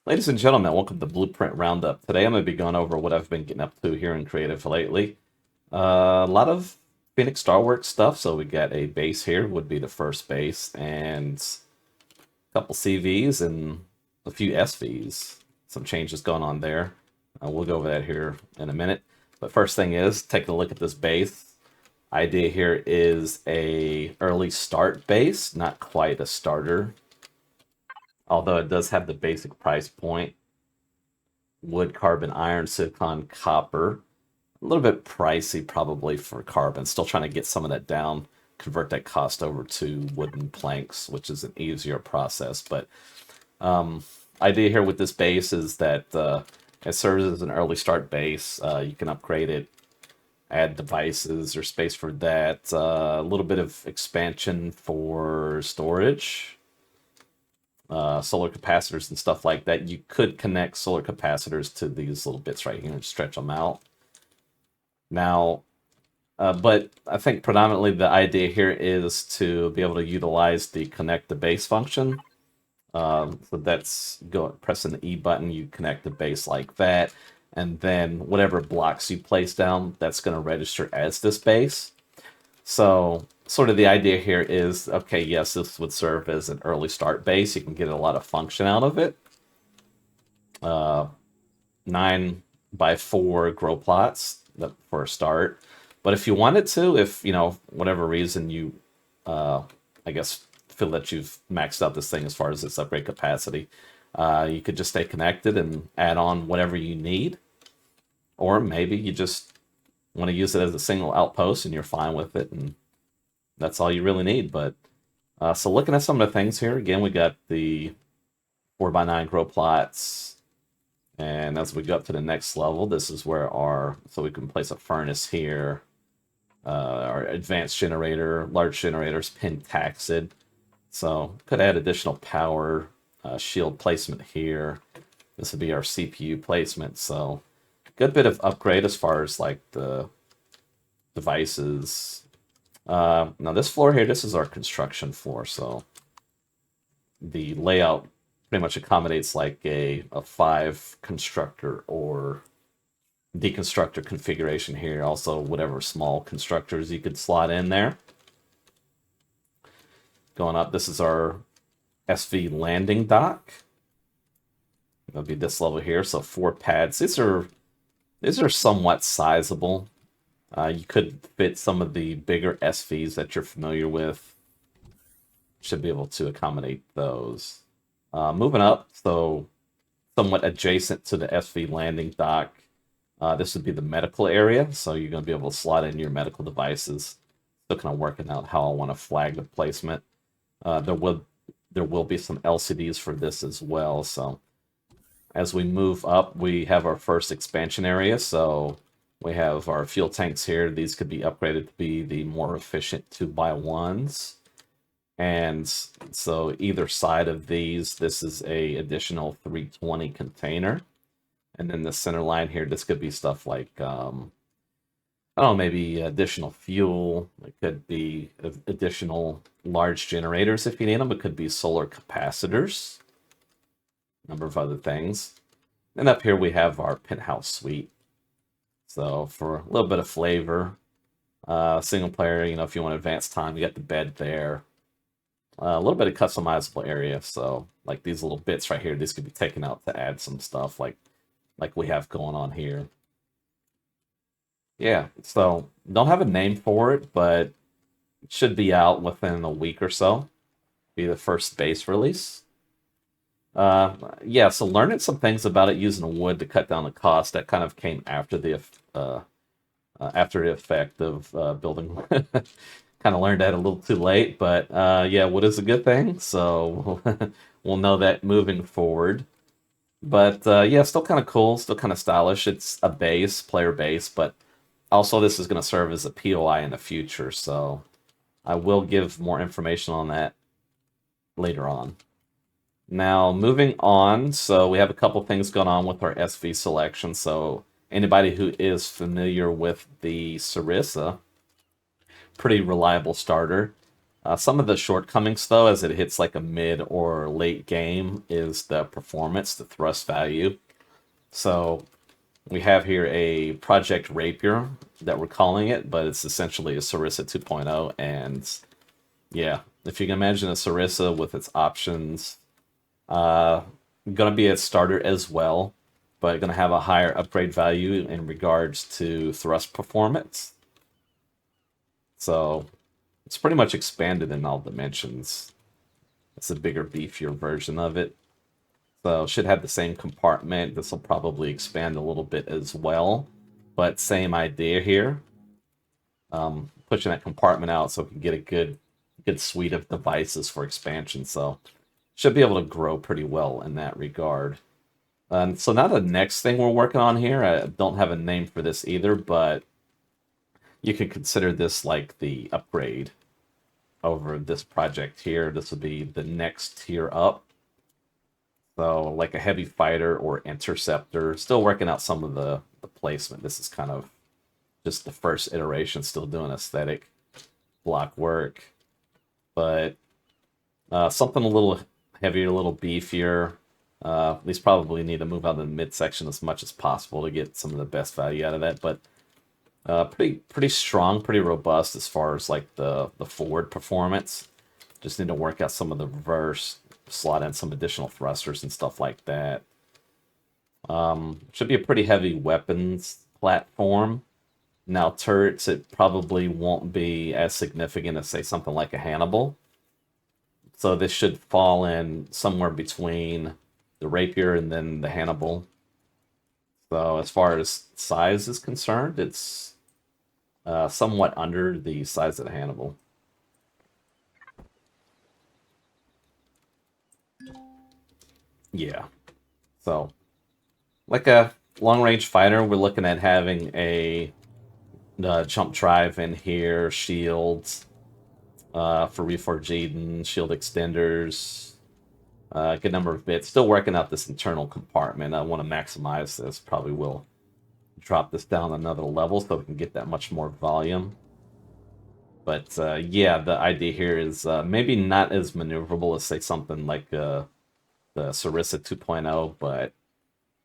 Ladies and gentlemen, welcome to Blueprint Roundup. Today I'm going to be going over what I've been getting up to here in creative lately. A lot of Phoenix Starworks stuff. So we got a base here, would be the first base, and a couple CVs and a few SVs. Some changes going on there. We'll go over that here in a minute. But first thing is, taking a look at this base. Idea here is a early start base, not quite a starter. Although it does have the basic price point. Wood, carbon, iron, silicon, copper. A little bit pricey probably for carbon. Still trying to get some of that down, convert that cost over to wooden planks, which is an easier process. But idea here with this base is that it serves as an early start base. You can upgrade it, add devices or space for that. A little bit of expansion for storage. Solar capacitors and stuff like that. You could connect solar capacitors to these little bits right here and stretch them out. Now, but I think predominantly the idea here is to be able to utilize the connect the base function. So that's pressing the E button, you connect the base like that, and then whatever blocks you place down, that's going to register as this base. So sort of the idea here is, okay, yes, this would serve as an early start base. You can get a lot of function out of it. 9x4 grow plots for a start. But if you wanted to, if, whatever reason you, I guess, feel that you've maxed out this thing as far as its upgrade capacity, you could just stay connected and add on whatever you need. Or maybe you just want to use it as a single outpost and you're fine with it, and that's all you really need. But so looking at some of the things here, again, we got the 4x9 grow plots, and as we go up to the next level, this is where so we can place a furnace here, our advanced generator, large generators, pentaxid, so could add additional power, shield placement here. This would be our CPU placement, so good bit of upgrade as far as like the devices. Now this floor here, this is our construction floor, so the layout pretty much accommodates like a 5 constructor or deconstructor configuration here. Also, whatever small constructors you could slot in there. Going up, this is our SV landing dock. That'll be this level here, so 4 pads. These are somewhat sizable. You could fit some of the bigger SVs that you're familiar with. Should be able to accommodate those. Moving up, so somewhat adjacent to the SV landing dock, this would be the medical area. So you're going to be able to slot in your medical devices. Still kind of working out how I want to flag the placement. There will be some LCDs for this as well. So as we move up, we have our first expansion area. So we have our fuel tanks here. These could be upgraded to be the more efficient 2x1s. And so either side of these, this is a additional 320 container. And then the center line here, this could be stuff like, I don't know, maybe additional fuel. It could be additional large generators if you need them. It could be solar capacitors. A number of other things. And up here we have our penthouse suite. So for a little bit of flavor, single player, if you want advanced time, you got the bed there. A little bit of customizable area. So like these little bits right here, these could be taken out to add some stuff like we have going on here. Yeah, so don't have a name for it, but it should be out within a week or so. Be the first base release. Yeah, so learning some things about it using wood to cut down the cost, that kind of came after the effect of building. Kind of learned that a little too late, but yeah, wood is a good thing, so we'll know that moving forward. But yeah, still kind of cool, still kind of stylish. It's a base, player base, but also this is going to serve as a POI in the future, so I will give more information on that later on. Now, moving on, so we have a couple things going on with our SV selection. So anybody who is familiar with the Sarissa, pretty reliable starter. Some of the shortcomings, though, as it hits like a mid or late game, is the performance, the thrust value. So we have here a Project Rapier that we're calling it, but it's essentially a Sarissa 2.0. And yeah, if you can imagine a Sarissa with its options, going to be a starter as well, but going to have a higher upgrade value in regards to thrust performance. So it's pretty much expanded in all dimensions. It's a bigger, beefier version of it. So should have the same compartment. This will probably expand a little bit as well, but same idea here. Pushing that compartment out so we can get a good suite of devices for expansion. So should be able to grow pretty well in that regard. And so now the next thing we're working on here, I don't have a name for this either, but you could consider this like the upgrade over this project here. This would be the next tier up. So like a heavy fighter or interceptor. Still working out some of the placement. This is kind of just the first iteration, still doing aesthetic block work. But something a little heavier, a little beefier. These probably need to move out of the midsection as much as possible to get some of the best value out of that. But pretty strong, pretty robust as far as like the forward performance. Just need to work out some of the reverse, slot in some additional thrusters and stuff like that. Should be a pretty heavy weapons platform. Now turrets, it probably won't be as significant as say something like a Hannibal. So this should fall in somewhere between the Rapier and then the Hannibal. So as far as size is concerned, it's somewhat under the size of the Hannibal. Yeah. So, like a long-range fighter, we're looking at having a jump drive in here, shields for Reforged Eden, shield extenders, good number of bits. Still working out this internal compartment. I want to maximize this. Probably will drop this down another level so we can get that much more volume. But yeah, the idea here is maybe not as maneuverable as, say, something like the Sarissa 2.0, but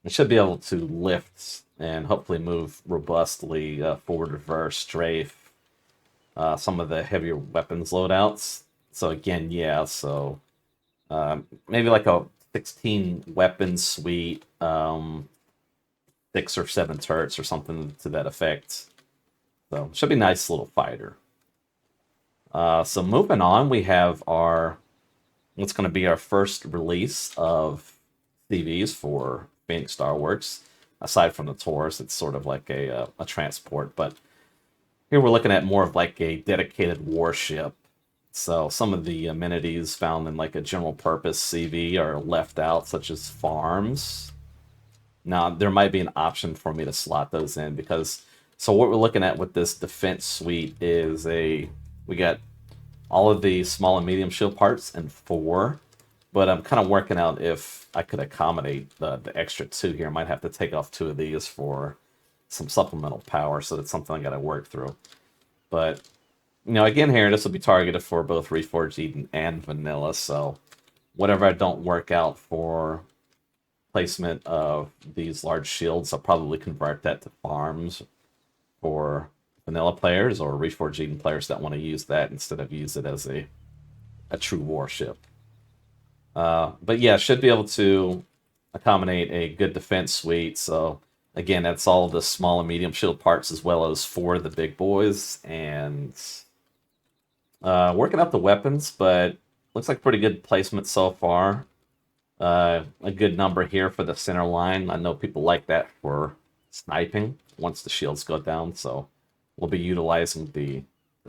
it should be able to lift and hopefully move robustly forward, reverse, strafe, some of the heavier weapons loadouts. So again, yeah, so maybe like a 16 weapon suite, 6 or 7 turrets or something to that effect. So should be a nice little fighter. So moving on, we have what's going to be our first release of CVs for Phoenix Starworks. Aside from the Taurus, it's sort of like a transport, but here we're looking at more of like a dedicated warship. So some of the amenities found in like a general purpose CV are left out, such as farms. Now, there might be an option for me to slot those in because, so what we're looking at with this defense suite is we got all of the small and medium shield parts in 4, but I'm kind of working out if I could accommodate the extra 2 here. I might have to take off 2 of these for some supplemental power, so that's something I got to work through. But, again here, this will be targeted for both Reforged Eden and Vanilla, so whatever I don't work out for placement of these large shields, I'll probably convert that to farms for Vanilla players or Reforged Eden players that want to use that instead of use it as a true warship. But yeah, should be able to accommodate a good defense suite. So again, that's all the small and medium shield parts as well as 4 of the big boys. And working up the weapons, but looks like pretty good placement so far. A good number here for the center line. I know people like that for sniping once the shields go down, so we'll be utilizing the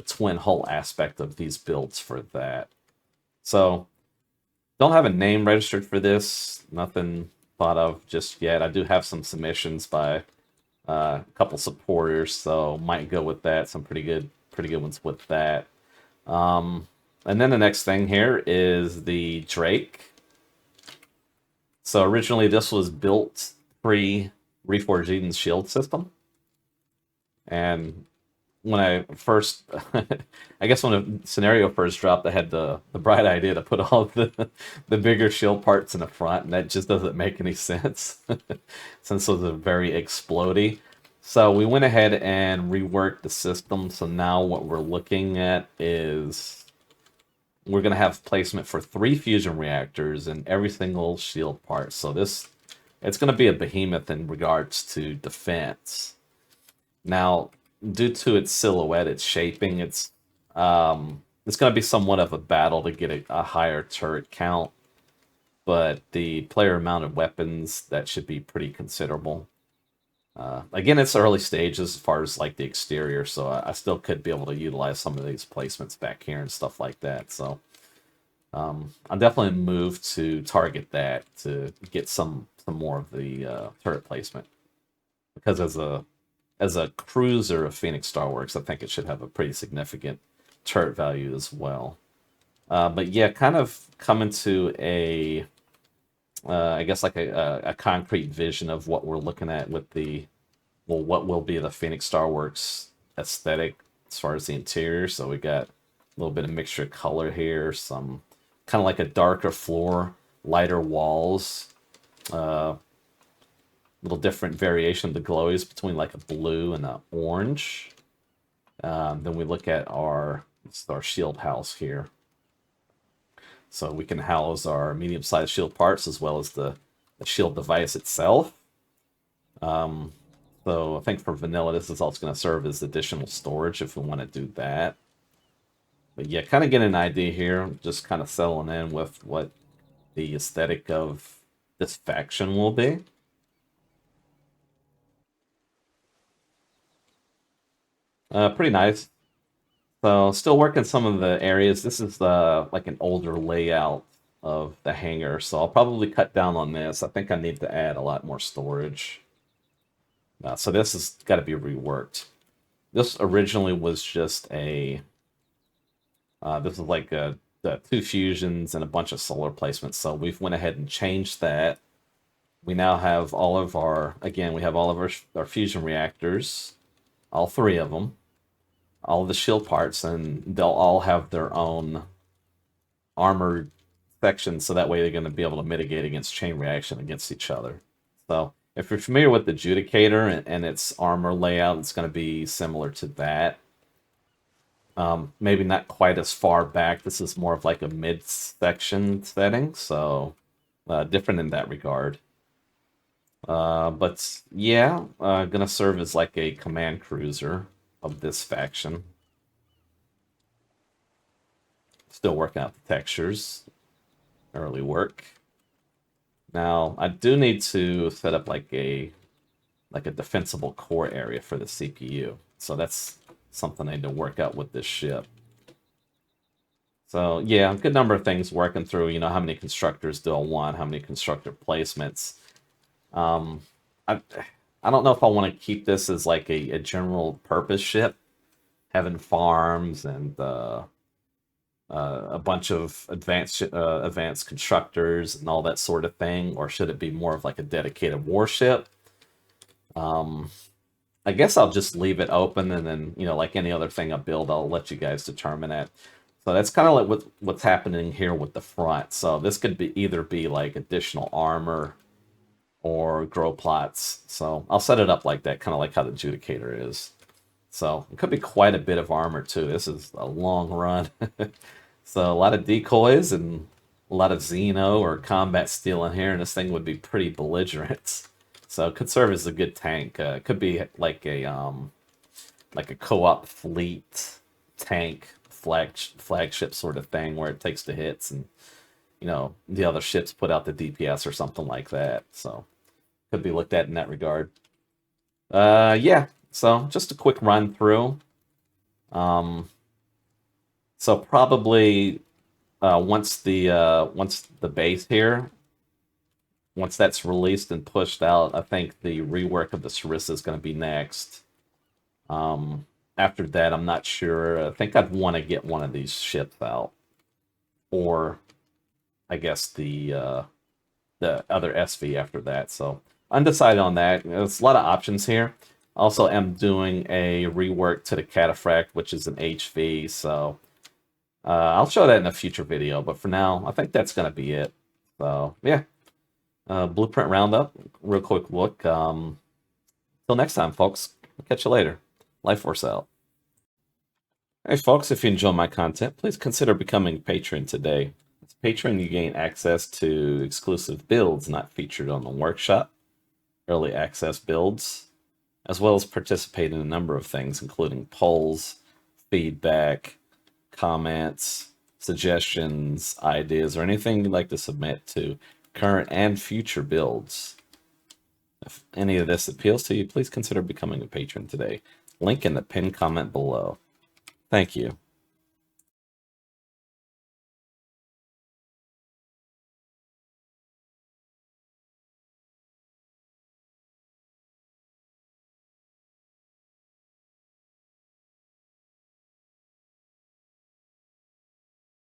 twin hull aspect of these builds for that. So, don't have a name registered for this. Nothing thought of just yet. I do have some submissions by a couple supporters, so might go with that. Some pretty good ones with that. And then the next thing here is the Drake. So originally this was built pre-Reforged Eden's shield system. And when I first, I guess when the scenario first dropped, I had the bright idea to put all the bigger shield parts in the front, and that just doesn't make any sense since those are very explodey. So we went ahead and reworked the system. So now what we're looking at is we're going to have placement for 3 fusion reactors in every single shield part. So it's going to be a behemoth in regards to defense. Now, due to its silhouette, its shaping, it's going to be somewhat of a battle to get a higher turret count, but the player mounted weapons, that should be pretty considerable. Again, it's early stages as far as like the exterior, so I still could be able to utilize some of these placements back here and stuff like that. So I'll definitely move to target that to get some more of the turret placement, because as a cruiser of Phoenix Starworks, I think it should have a pretty significant turret value as well. But yeah, kind of coming to I guess like a concrete vision of what we're looking at with what will be the Phoenix Starworks aesthetic as far as the interior. So we got a little bit of mixture of color here, some kind of like a darker floor, lighter walls, little different variation of the glowies between like a blue and an orange. Then we look at our shield house here. So we can house our medium-sized shield parts as well as the shield device itself. So I think for vanilla, this is also going to serve as additional storage if we want to do that. But yeah, kind of getting an idea here, just kind of settling in with what the aesthetic of this faction will be. Pretty nice. So still working some of the areas. This is like an older layout of the hangar, so I'll probably cut down on this. I think I need to add a lot more storage. So this has got to be reworked. This originally was just this is like the 2 fusions and a bunch of solar placements. So we've went ahead and changed that. We now have all of our fusion reactors, all 3 of them, all of the shield parts, and they'll all have their own armored sections, so that way they're going to be able to mitigate against chain reaction against each other. So if you're familiar with the Judicator and its armor layout, it's going to be similar to that. Maybe not quite as far back. This is more of like a mid-section setting, so different in that regard. But yeah, gonna serve as like a command cruiser of this faction. Still working out the textures. Early work. Now, I do need to set up like a defensible core area for the CPU. So that's something I need to work out with this ship. So yeah, a good number of things working through. You know, how many constructors do I want? How many constructor placements? I don't know if I want to keep this as like a general purpose ship, having farms and a bunch of advanced constructors and all that sort of thing, or should it be more of like a dedicated warship? I guess I'll just leave it open, and then, you know, like any other thing I build, I'll let you guys determine it. So that's kind of like what's happening here with the front. So this could either be like additional armor or grow plots. So I'll set it up like that, kind of like how the Judicator is. So it could be quite a bit of armor too. This is a long run. So a lot of decoys and a lot of Xeno or combat steel in here, and this thing would be pretty belligerent. So it could serve as a good tank. It could be like a co-op fleet tank flagship sort of thing, where it takes the hits and, you know, the other ships put out the DPS or something like that. So could be looked at in that regard. Yeah. So just a quick run through. So probably once the base here, once that's released and pushed out, I think the rework of the Sarissa is going to be next. After that, I'm not sure. I think I'd want to get one of these ships out, or I guess the other SV after that. So undecided on that. There's a lot of options here. Also, am doing a rework to the Cataphract, which is an HV, so I'll show that in a future video, but for now, I think that's going to be it. So, yeah. Blueprint Roundup, real quick look. Till next time, folks. I'll catch you later. LyfeForce out. Hey, folks, if you enjoy my content, please consider becoming a patron today. As a patron, you gain access to exclusive builds not featured on the workshop, early access builds, as well as participate in a number of things, including polls, feedback, comments, suggestions, ideas, or anything you'd like to submit to current and future builds. If any of this appeals to you, please consider becoming a patron today. Link in the pinned comment below. Thank you.